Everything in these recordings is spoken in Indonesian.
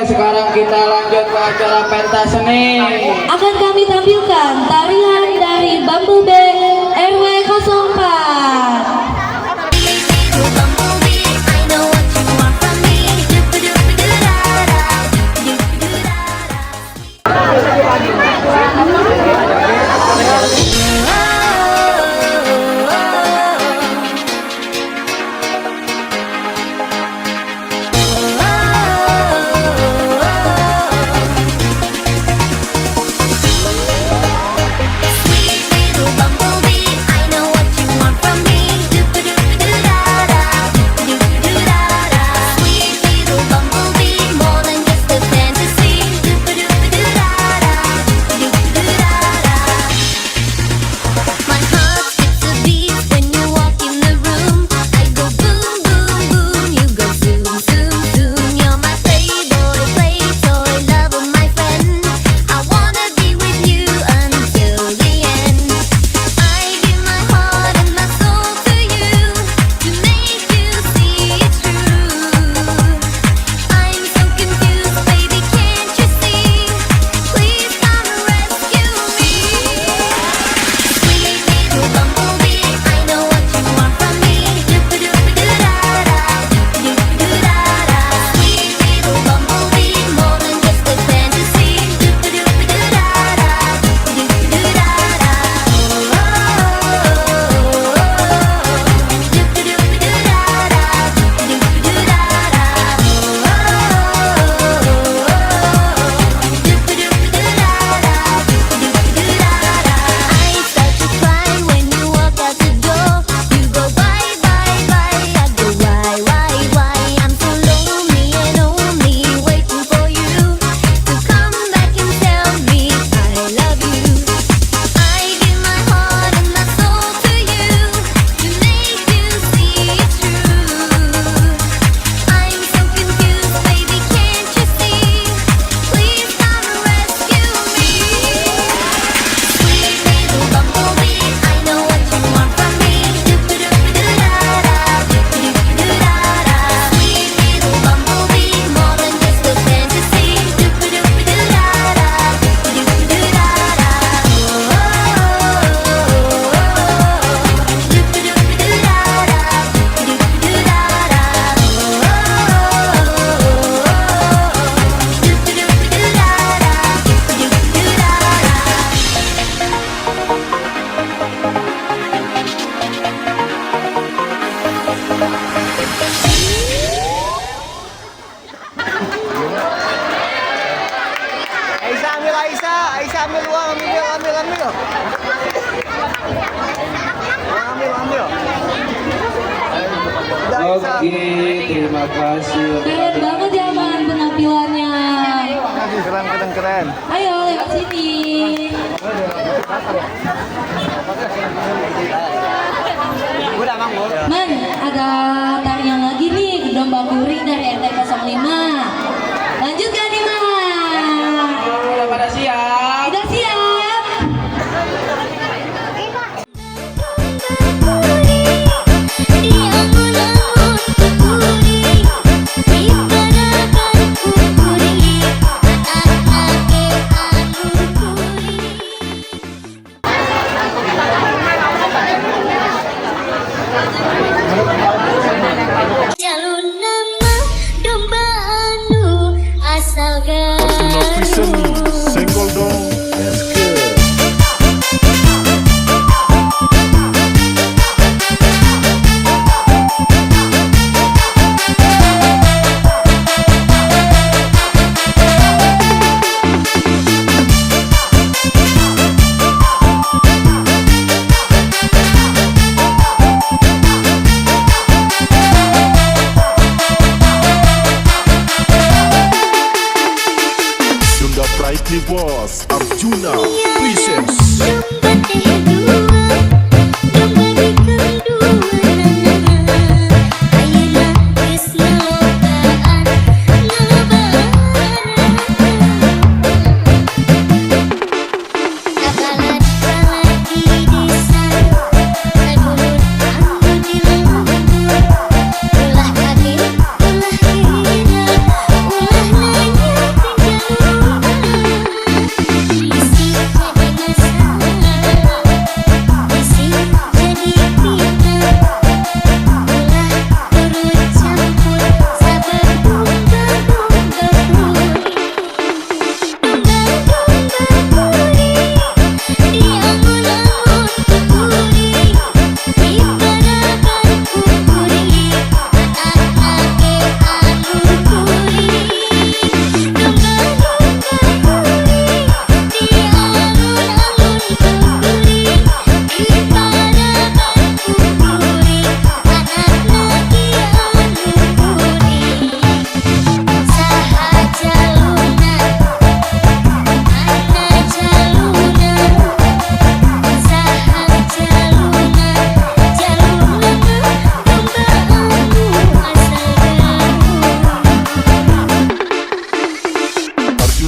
Sekarang kita lanjut ke acara pentas seni. Akan kami tampilkan tarian dari Bambu Band RW 04. Aisyah ambil uang, ambil. Oke, terima kasih. Keren banget ya Bang penampilannya. Keren. Ayo lewat sini. Man, ada tarian lagi nih domba kuring dari RT 05. Lanjutkan nih Man. Udah pada siap? Udah siap. Senggol dong. Brightly Boss Arjuna presents Ulah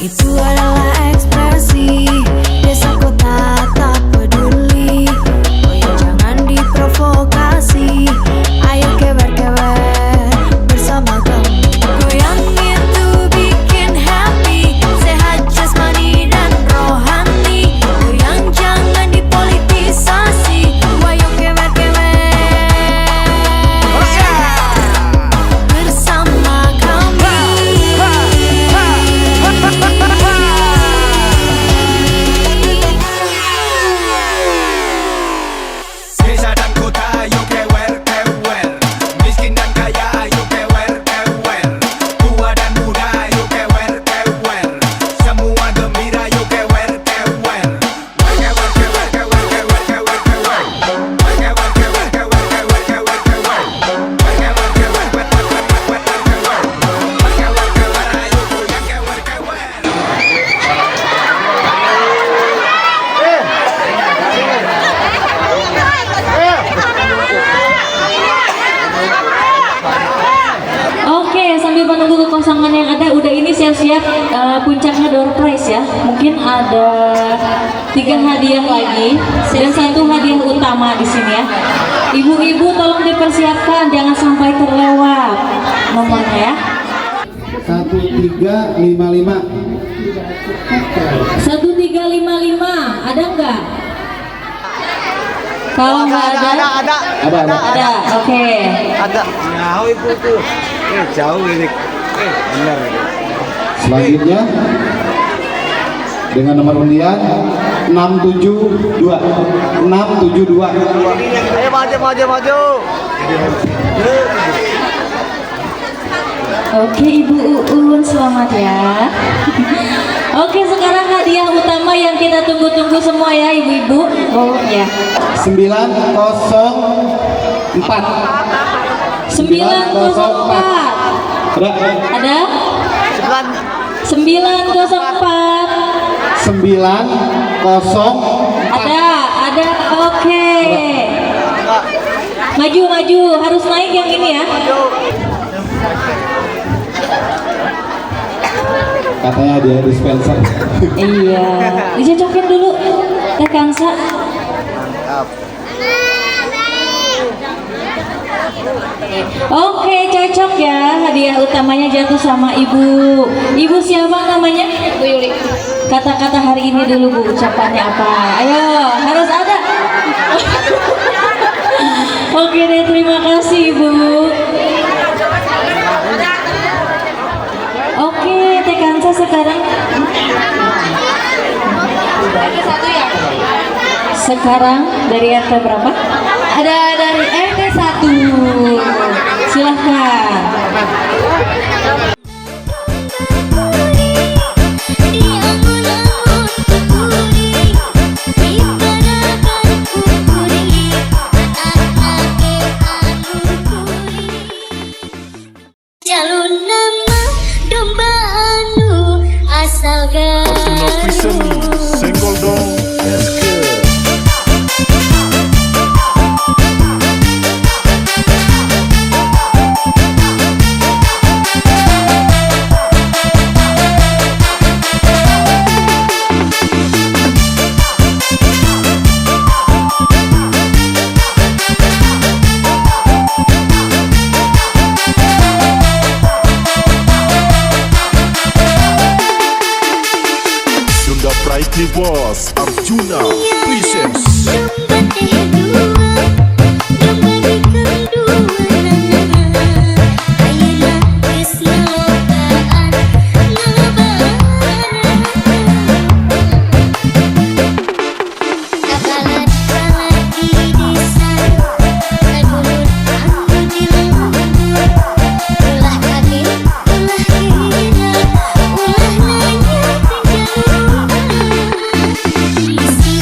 Itu adalah ekspresi desa kota tak peduli. Oh ya jangan diprovokasi. Ayo kewer-kewer bersama kami. Goyang itu bikin happy, sehat jasmani dan rohani. Goyang jangan dipolitisasi. Ayo kewer-kewer bersama kami. Desa dan kota ayo kewer kewer, miskin dan kaya ayo kewer kewer, tua dan muda ayo kewer kewer, semua gembira ayo kewer kewer. Kewer kewer kewer kewer kewer kewer, kewer kewer kewer kewer kewer kewer, kewer kewer kewer kewer ayo goyang kewer kewer. Oke, sambil menunggu kekosongan yang ada, udah ini siap-siap puncaknya door prize ya. Mungkin ada 3 hadiah lagi dan 1 hadiah utama di sini ya. Ibu-ibu tolong dipersiapkan, jangan sampai terlewat nomornya ya. 1355. 1355, ada nggak? Kalau nggak ada, ada. Oke. Ada. Jauh itu tuh. Jauh ini. Benar. Selanjutnya dengan nomor undian 672. 672. Ayo maju. Oke Ibu Uun, selamat ya. Oke, sekarang hadiah utama yang kita tunggu-tunggu semua ya ibu-ibu. Oh ya. 904. 904. Ada? 904. 904. Ada. Oke. Maju, harus naik yang ini ya. Katanya dia dispenser. Iya, dicocokin dulu Teh Kansa. Oke, cocok ya. Hadiah utamanya jatuh sama ibu. Ibu siapa namanya? Bu Yuli. Kata-kata hari ini dulu Bu, ucapannya apa? Ayo, harus ada. Oke deh, terima kasih Ibu. Oke, Teh Kansa sekarang. Sekarang dari RT berapa? Ada dari RT 1. Silahkan. Jalur nama domba anu asal Arjuna Priseni, senggol dong. Sunda Pride Boss Arjuna presents Isi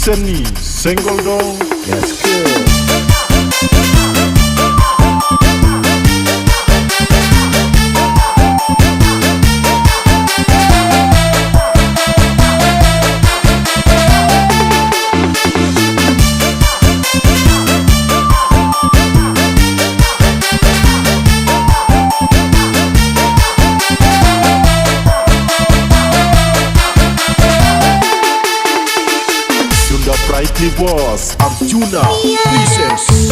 Priseni, senggol dong. Let's go. Sunda Pride nih bos, Arjuna Presents.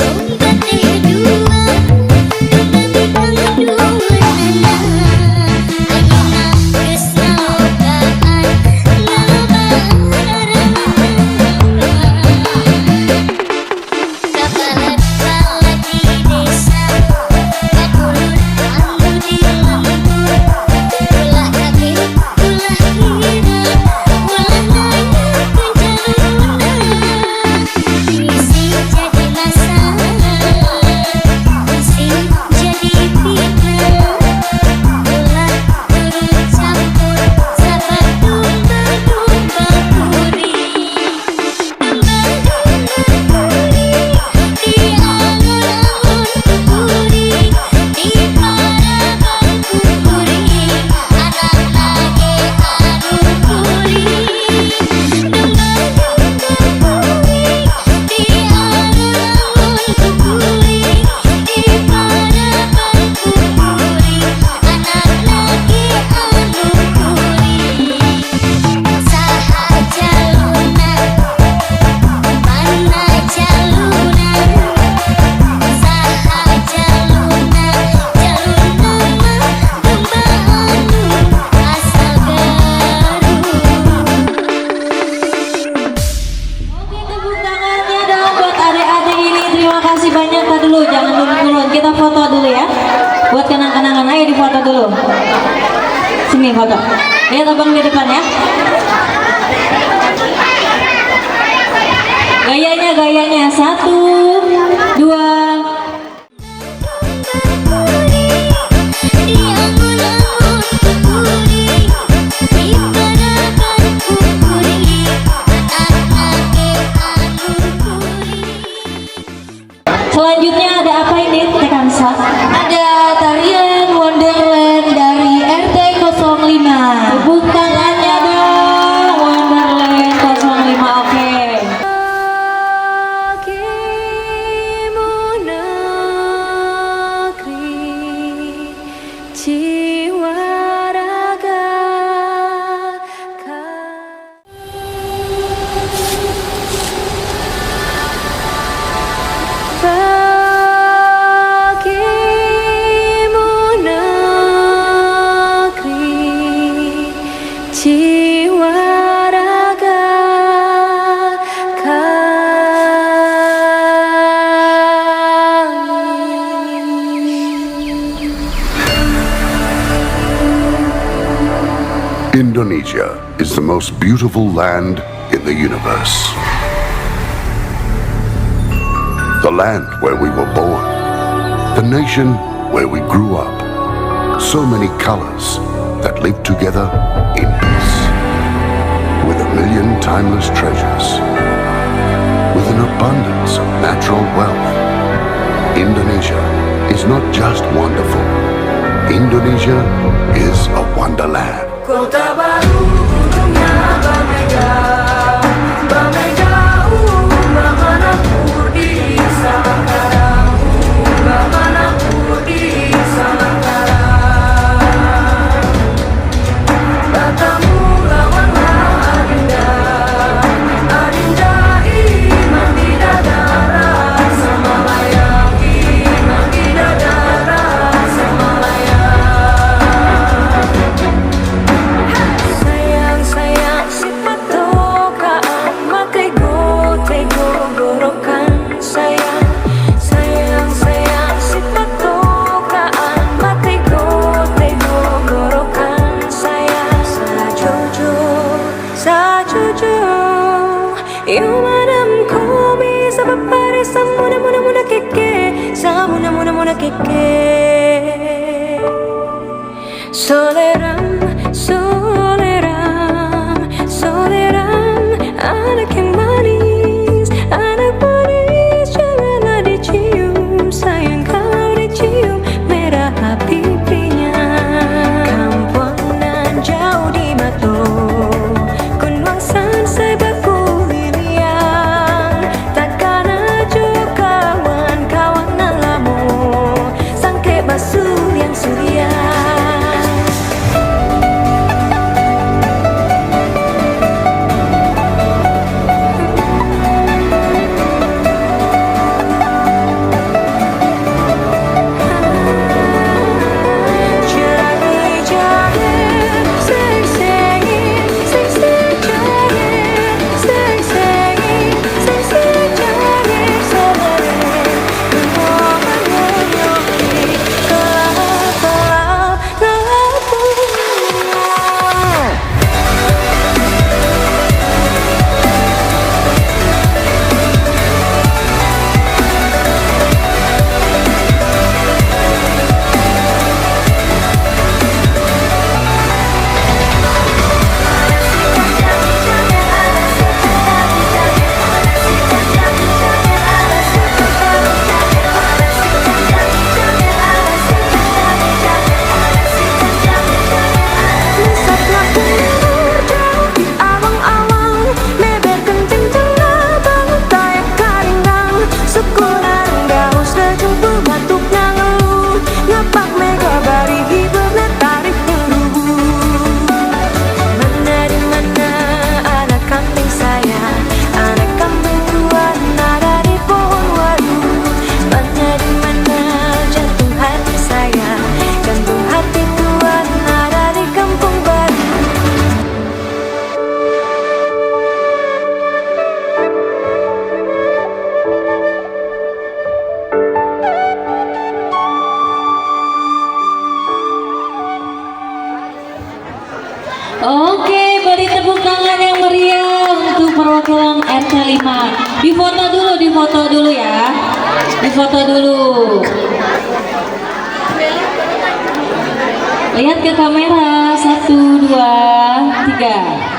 Kita foto dulu ya, buat kenang-kenangan. Ayo di foto dulu. Sini foto. Lihat abang di depan ya. Gayanya 1, 2. Selanjutnya ada apa ini Teh Kansa? Ada tarian Wonderland dari RT 05. Tepuk tangannya dong, Wonderland 05. Oke. Jiwa raga bagimu negeri, jiwa raga kami. Indonesia is the most beautiful land in the universe. The land where we were born. The nation where we grew up. So many colors that live together in peace. With a million timeless treasures. With an abundance of natural wealth. Indonesia is not just wonderful. Indonesia is a wonderland. Kota baru ujungnya Bamega, Bamega, Bamana Pudi Salangkara, Bamana Pudi Salangkara. Katamu lawanlah Adinda, Adinda iman bidadara, Samalaya iman bidadara, Samalaya. Sayang sayang si patokaan makai go gorokan sayang. Sayang sayang si patokaan makai go gorokan sayang. Sajojo eu madam komi sabab pare samuna muna keke, samuna muna keke. Soleram, soleram, soleram, anak yang manis. Oke, beri tepuk tangan yang meriah untuk perwakilan RT 5. Difoto dulu ya. Difoto dulu. Lihat ke kamera, 1, 2, 3.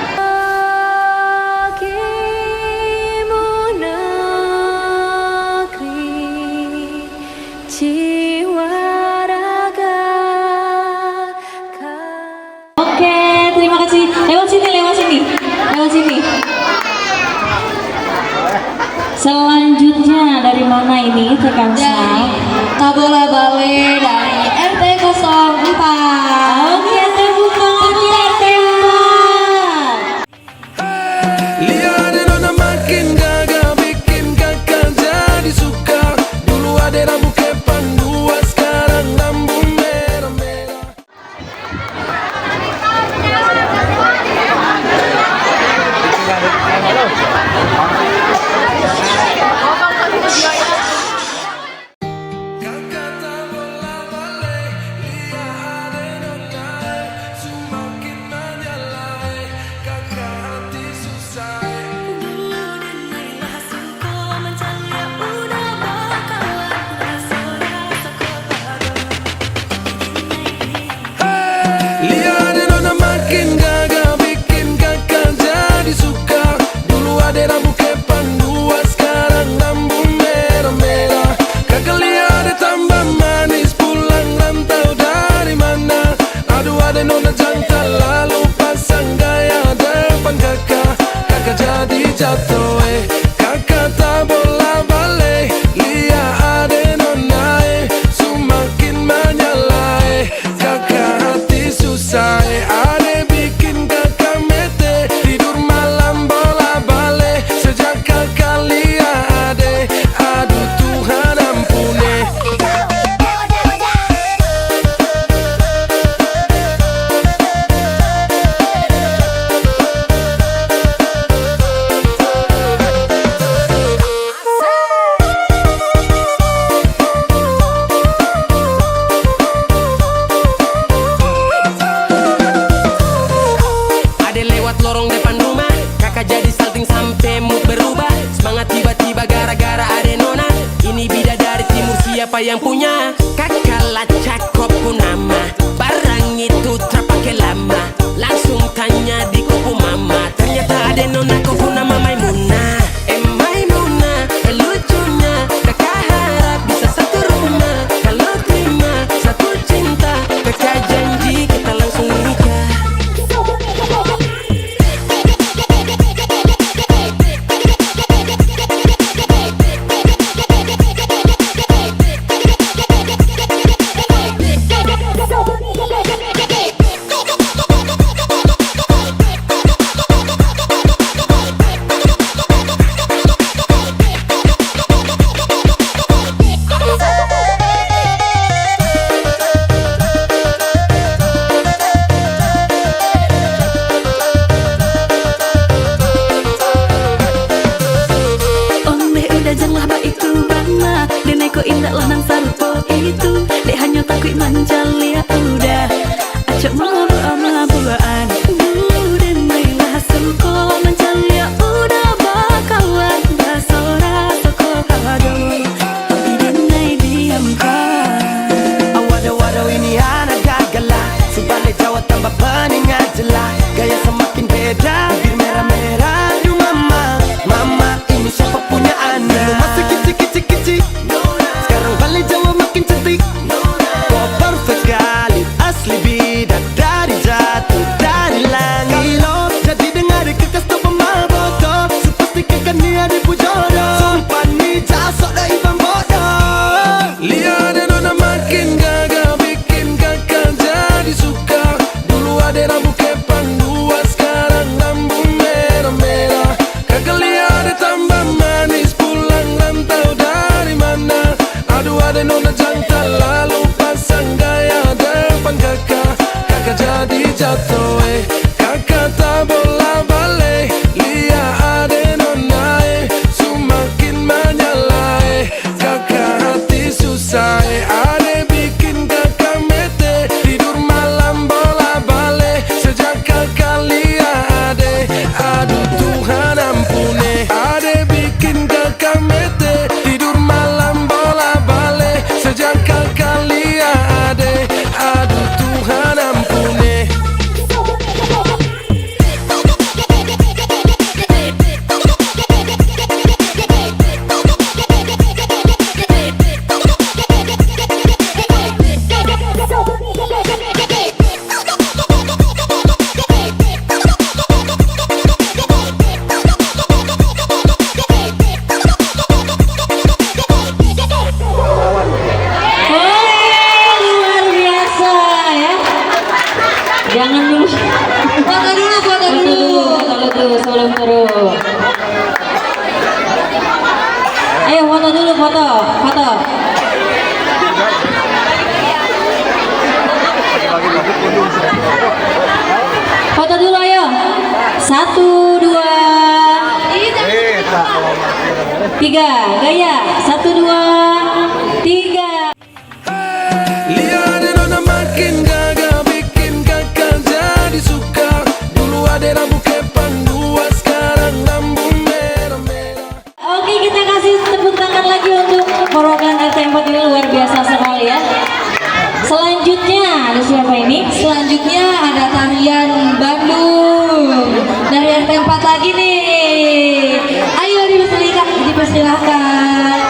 Oke, terima kasih. Lewat sini. Selanjutnya dari mana ini Tekansa? Tabola Bale dari RT 04. Oke, tepuk tangan untuk RT 4. Lihat nona makin gagah, bikin kakak jadi suka. Dulu ada rambut kepang dua, sekarang rambut merah-merah. Kakak tak bola-balik, lihat ada nona semakin menyalai. Kakak hati susah. Lihat nona makin gagah, bikin kakak jadi suka. Dulu ada rambut kepang dua, sekarang rambut merah-merah. Kakak lihat tambah manis, pulang rantau dari mana? Aduh ada nona jantan, lalu pasang gaya depan kakak. Kakak jadi jatuh, kakak tak bola balik. Lihat ada nona, semakin menyalai. Kakak hati susah, ada bikin kakak mete. Tidur malam bola balik, sejak kakak lihat ada. Aduh Tuhan ampuni. Ada lewat lorong depan rumah, kakak jadi salting sampai mood berubah. Semangat tiba-tiba gara-gara ada nona. Ini bidadari timur, siapa yang punya? Kakak lacak kopu nama, barang itu terpakai lama. Langsung tanya di kopu mama, ternyata ada nona kopu nama Maimunah. Maimunah, lucunya kakak harap bisa satu rumah. Kalau terima satu cinta, kakak janji kita langsung nikah. Oleh udah janganlah ba itu bama. Deneko indah lah nang sarupo itu. Dek hanya takut manjali ya udah. Acok mau ama buaan. Den mailah sengko manjali ya udah bakawan. Basora toko hado. Tapi denai diamkan. Awado-wado ini anak gagala, sebalik Jawa tambah peningat jelas. Gaya semakin beda, bibir merah-merah. Aduh mama, mama ini siapa punya anak? Dulu masih kicik-kicik-kicik, sekarang balik Jawa makin cantik. Kok perfect kali, asli bidadari jatuh dari langit. Kalau jadi dengar kekas tuh pemabotol, sepasti kekan dia dipujodoh. Sumpah nih jasok dah ibang bodoh. Lihat nona makin gagah, bikin kakak jadi suka. Dulu ada rambut kepang dua, sekarang rambut merah-merah. Kakak lihat tambah manis, pulang rantau dari mana? Aduh ada nona jantan, lalu pasang gaya depan kakak. Kakak jadi jatuh, kakak tak bola balik. Lihat ada nona, semakin menyalai. Kakak hati susah, ada bikin kakak mete. Tidur malam bola balik, sejak kakak Jangan dulu. Foto dulu, foto dulu. Foto dulu sebelum turun. Ayo foto dulu, foto. Foto dulu ayo. 1, 2, 3. Gaya. 1, 2, 3. Liatin ona makin gagal, bikin kakak jadi suka. Dulu ada lampu kepang dua, sekarang lampu merah-merah. Oke, kita kasih tepuk tangan lagi untuk program RT4 ini luar biasa sekali ya. Selanjutnya ada siapa ini? Selanjutnya ada tarian Bandung dari RT4 lagi nih. Ayo dipersilahkan.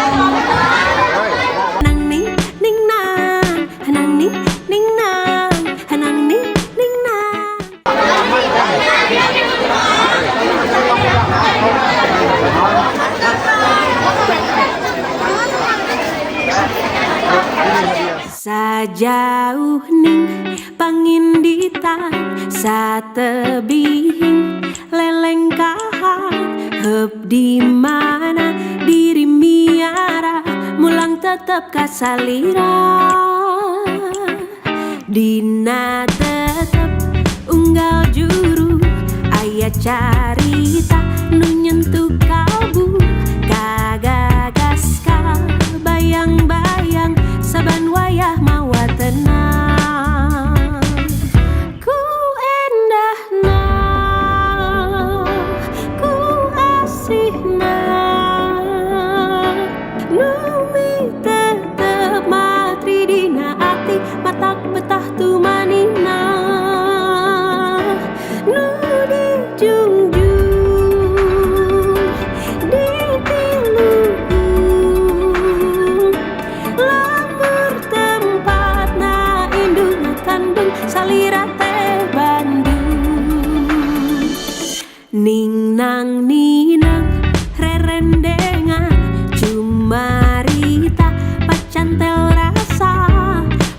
Hanang ning ning nang, hanang ning ning nang, hanang ning ning nang. Sajauh ning pangindita, satebihing leleng kahan, heup di mana diri miara, mulang tetep kasalira. Dina tetep unggal juru, aya carita nu nyentuh kalbu, kagagas ka bayang-bayang saban wayah mawa tenang. Ku endahna, ku asihna, numi tetep matri dina ati, matak betah tu manina. Nu dijunjung, ditiluhung, lamur tempatna indung kandung salira teh Bandung. Ning nang ninang rerendengan cumarita pacantel rasa,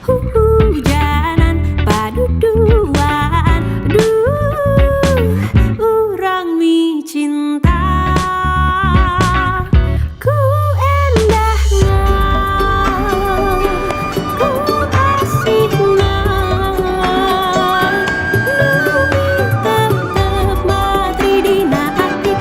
hujanan paduduan, duh urang mi cinta. Ku endahna, ku asihna, numi tetep matri dina ati,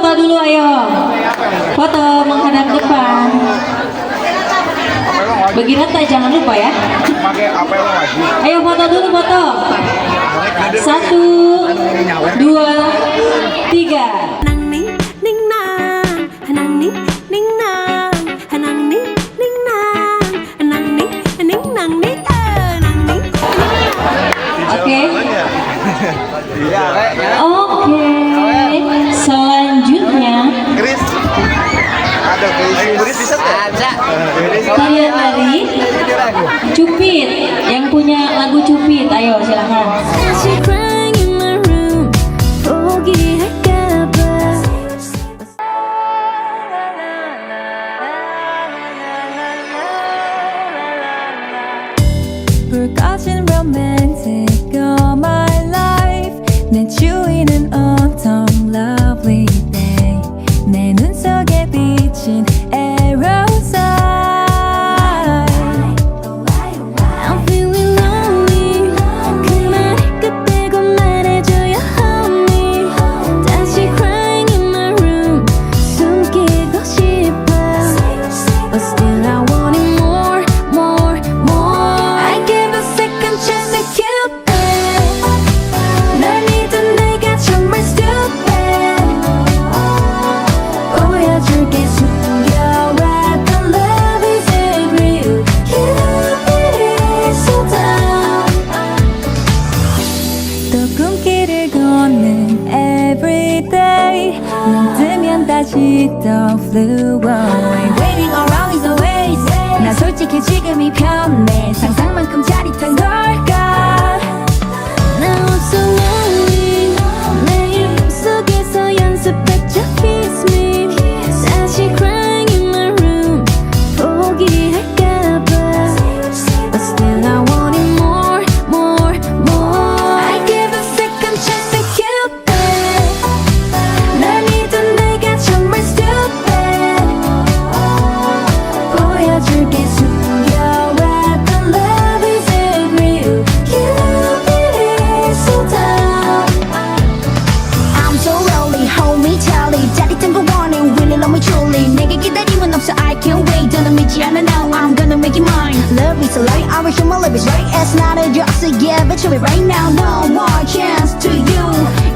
foto dulu ayo. Foto menghadap depan. Bagi rata jangan lupa ya. Ayo foto dulu foto. 1, 2, 3. nang ning ning nang nang ning ning nang nang ning ning nang nang ning ning nang ning nang ning. Oke. Oke. Selanjutnya kalian dari Cupid yang punya lagu Cupid, ayo silakan. She crying in my room 포기할까봐 불꺼진 romantic all my life 내 주위는 autumn lovely day 내 눈 속에 비친 arrow sign I'm feeling lonely 그 말을 끝내고 말해줘요 honey 다시 crying in my room 숨기고 싶어 But still I want it more, more, more I give a second chance to Cupid 널 믿은 내가 정말 stupid 보여줄게 숨겨왔던 love is real Cupid is so down 또 꿈길을 걷는 everyday 눈 뜨면 다시 또 flew away Waiting around is always 난 솔직히 지금이 편해 상상만큼 짜릿한 걸까 Now I'm so lonely 매일 꿈속에서 연습했죠 kiss me 다시 crying in my room 포기할까봐 But still I want it more, more, more I give a second chance to Cupid 날 믿은 내가 정말 stupid 보여줄게 숨겨왔던 love is real Cupid is so down I'm so lonely, hold me tightly 짜릿한 거 원해, really love me truly 내게 기다림은 없어, I can't wait 너는 믿지 않아 now, I'm gonna make it mine Love is a lie, I wish my love is right It's not a joke, so yeah, but show me right now No more chance to you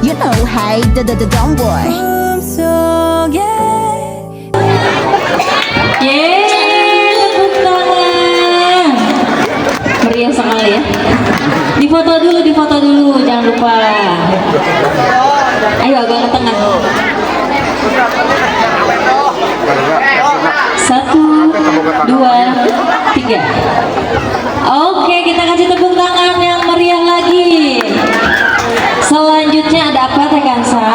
You know, hey, don't worry 꿈속에 Tepuk tangan. Meriah sekali ya. Difoto dulu, jangan lupa. Ayo agak ke tengah. 1, 2, 3. Oke, kita kasih tepuk tangan yang meriah lagi. Selanjutnya ada apa Teh Kansa?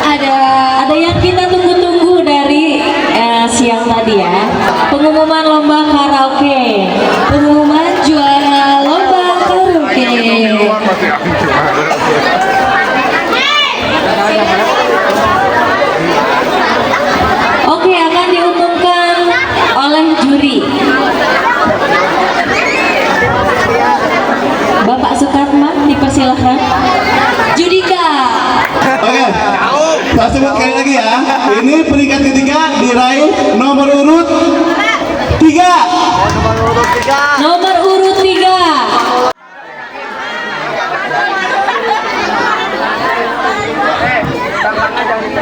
Ada yang kita tunggu-tunggu dari siang tadi ya. Pengumuman lomba karaoke. Pengumuman juara lomba karaoke. Oke, akan diumumkan oleh juri. Bapak Sukarman dipersilahkan. Judika. Oke, saya sebut sekali lagi ya. Ini peringkat ketiga diraih nomor urut 3. Nomor urut 3.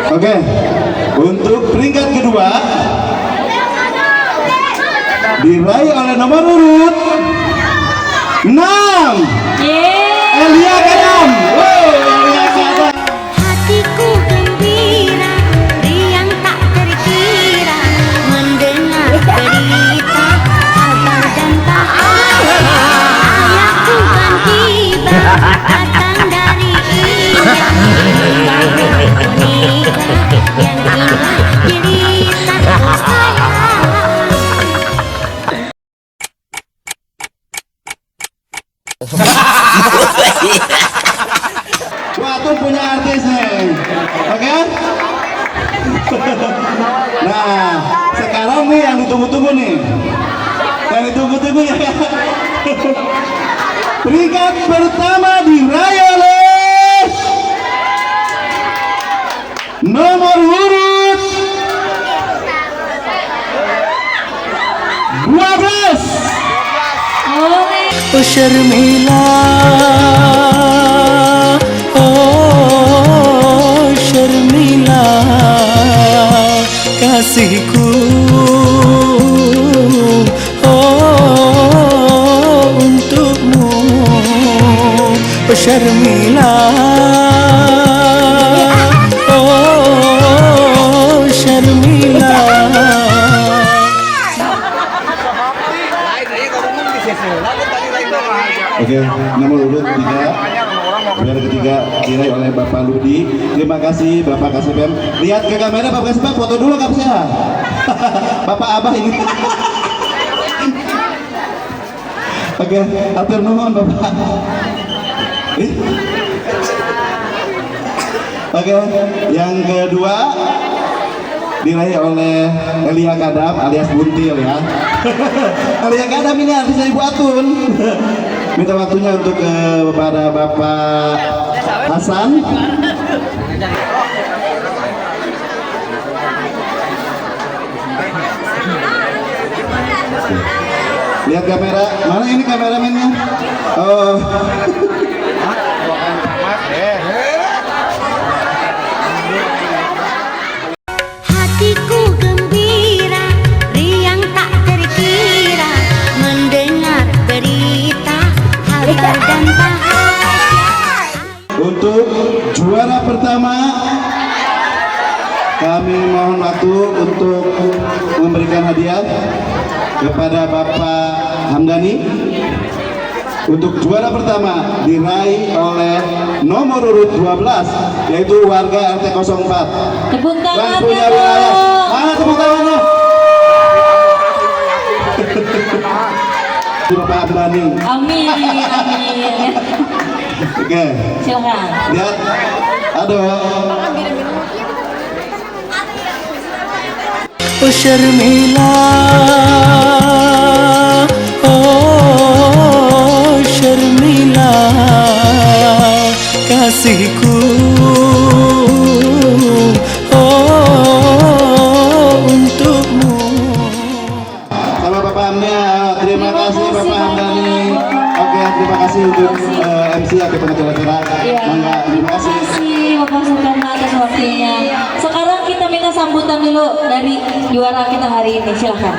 Oke, untuk peringkat kedua diraih oleh nomor urut 6. Elia Kadam. Wow, Elia Kadam. hatiku gembira riang tak terkira mendengar berita kabar dan ayahku kan tiba datang dari India yang indah cerita saya Suatu punya artis nih, oke? Nah, sekarang nih yang ditunggu-tunggu nih, ya. Peringkat pertama diraih oleh nomor urut Oh Sharmila, oh Sharmila, kasihku, oh untukmu, oh Sharmila, oh Sharmila. Oke, nomor urut 3, juara ketiga diraih oleh Bapak Ludi. Terima kasih Bapak Kasepem. Lihat ke kamera Bapak Kasepem, foto dulu Kak saya. Bapak Abah ini. Oke, atur nuhun Bapak. Oke, yang kedua diraih oleh Elia Kadam alias Buntil ya. Elia Kadam ini artisnya Ibu Atun. Minta waktunya untuk kepada Bapak Hasan. Lihat kamera, mana ini kameramennya? Oh. Hatiku gembira, riang tak terkira mendengar berita kabar dan bahagia. Untuk juara pertama, kami mohon waktu untuk memberikan hadiah kepada Bapak Hamdani. Untuk juara pertama diraih oleh nomor urut 12, yaitu warga RT 04 Tepuk yang tangan punya dong. wilayah. Mana tepuk tangannya? Bapak Hamdani. Amin, amin. Oke, Silakan. lihat. Aduh. Oh Sharmila, oh Sharmila, kasihku, oh untukmu. Sama Bapak Hamnya, terima kasih Bapak Hamdani. Oke, terima kasih untuk MC atau pengacara acara. Iya. Mangga, terima kasih. Terima kasih Bapak Sultan atas waktunya. Sekarang kita minta sambutan dulu dari juara kita hari ini. Silakan.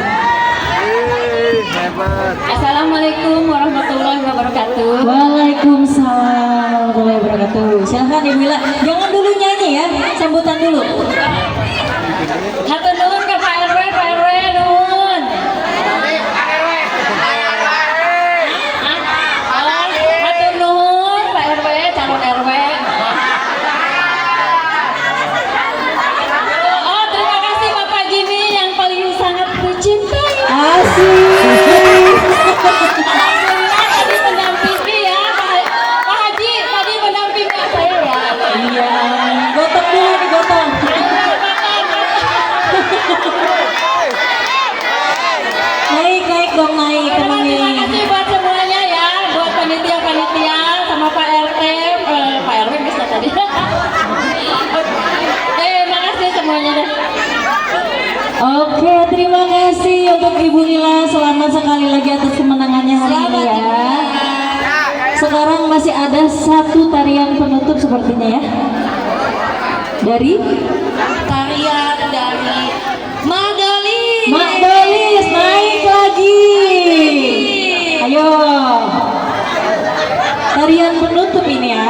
Assalamualaikum warahmatullahi wabarakatuh. Waalaikumsalam warahmatullahi wabarakatuh. Silakan Ibu Ila. Jangan dulu nyanyi ya, sambutan dulu. Hatur nuhun ke Pak RW, Pak RW nuhun. Hatur nuhun Pak RW, calon RW. Oh, terima kasih Bapak Jimmy yang paling sangat kucintai. Asik. Alhamdulillah tadi mendampingi ya Pak Haji, tadi mendampingi saya ya. Iya, gotong dulu nih gotong. Naik dong naik teman Terima ini. kasih buat semuanya ya, buat panitia-panitia sama Pak RT, Pak RW bisa tadi. Terima kasih semuanya deh. Oke, terima kasih untuk Ibu Lila. Selamat sekali lagi atas kemenangannya hari ini ya. Sekarang masih ada satu tarian penutup sepertinya ya. Dari tarian dari Mak Dolis naik lagi. Ayo. Tarian penutup ini ya.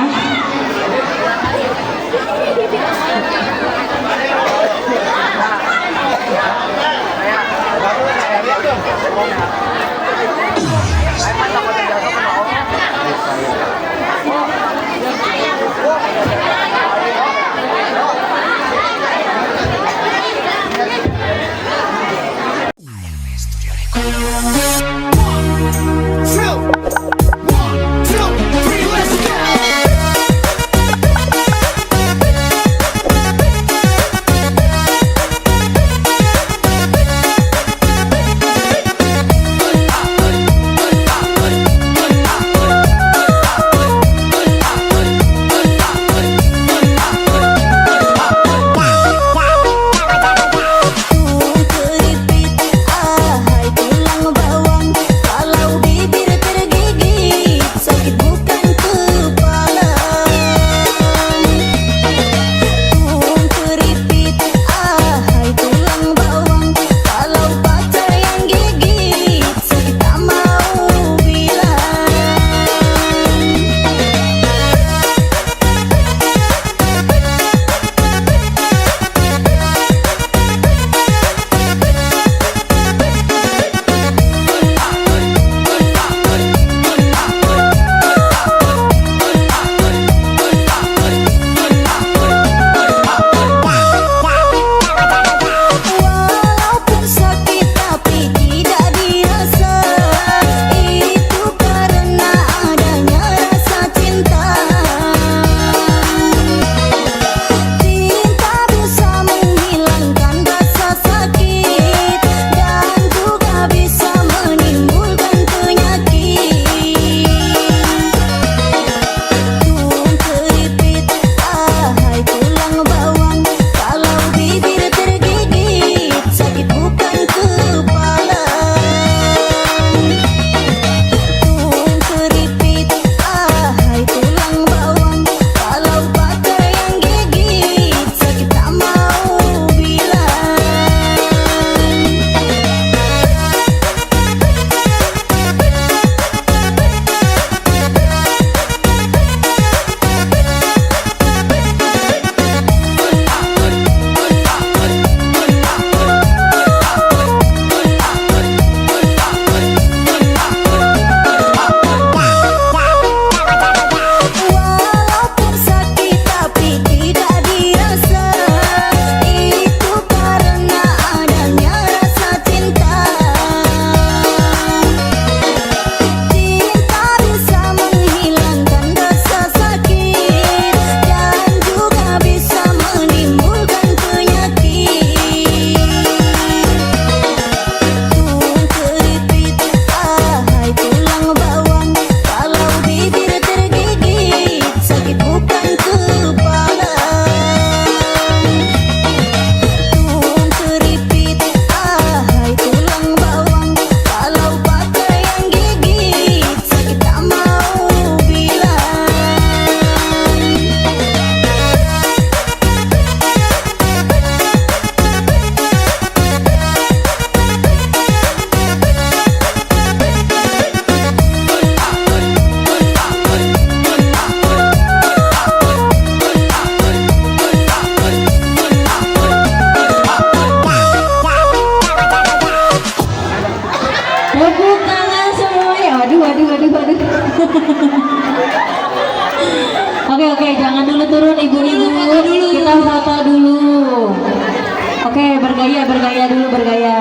bergaya dulu bergaya.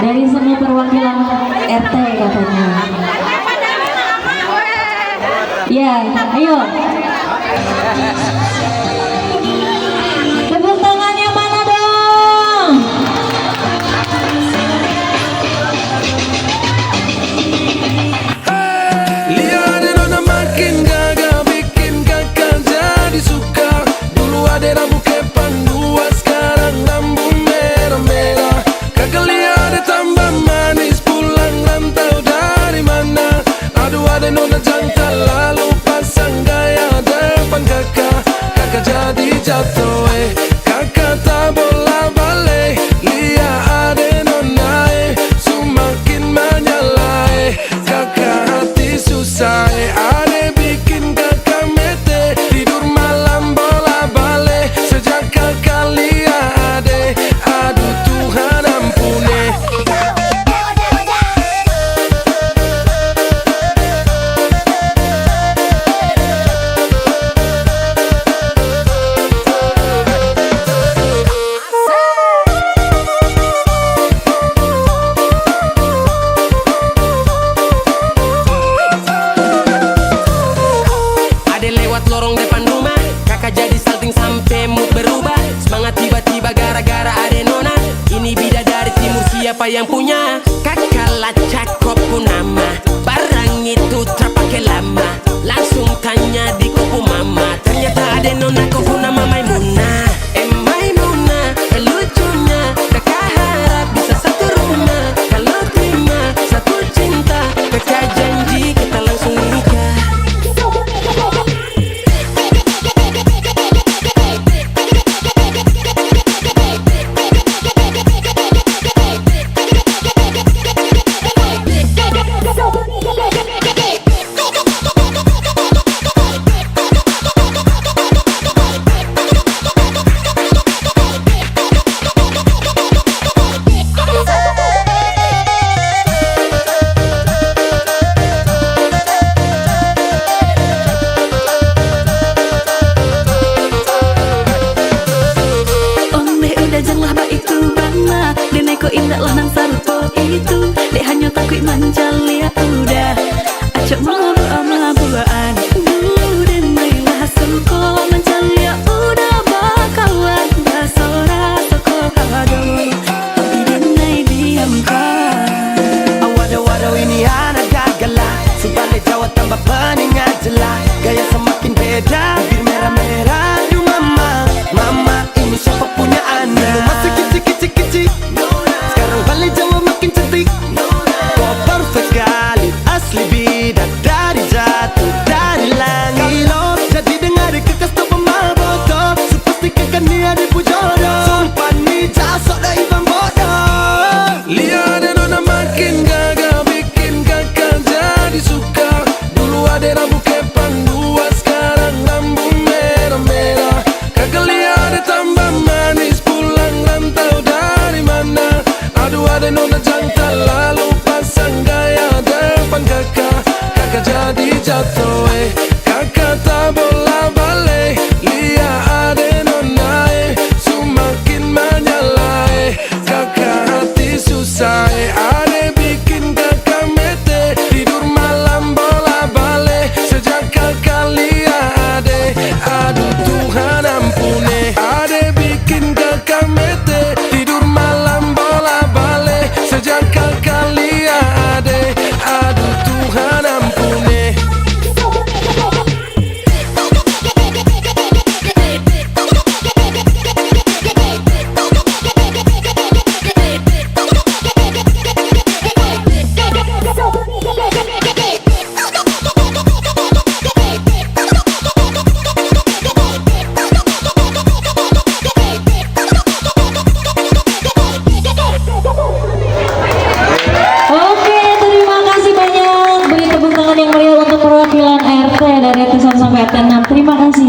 Dari semua perwakilan RT katanya. Ya, ayo. Tepuk tangannya mana dong? Lihat nona makin gagah, bikin kakak jadi suka. Dulu ada rambut kepang dua, sekarang rambut merah-merah. Kakak lihat tambah manis, pulang rantau dari mana? Aduh ada nona jantan, lalu pasang gaya depan kakak. Kakak jadi jatuh, kakak tak bola balik. Lihat ada nona, semakin menyala, kakak hati susah, ada bikin kakak mete. Tidur malam bola balik, sejak kakak lihat ada. Aduh Tuhan ampuni. Ada lewat lorong depan rumah, kakak jadi salting sampai mood berubah. Semangat tiba-tiba gara-gara ada nona. Ini bidadari timur, siapa yang punya? Kakak lacak kopu nama, barang itu terpakai lama. Langsung tanya di kopu mama, ternyata ada nona kopu nama Maimunah. Maimunah, lucunya kakak harap bisa satu rumah. Kalau terima satu cinta, kakak janji kita langsung nikah.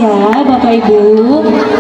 ya Bapak Ibu.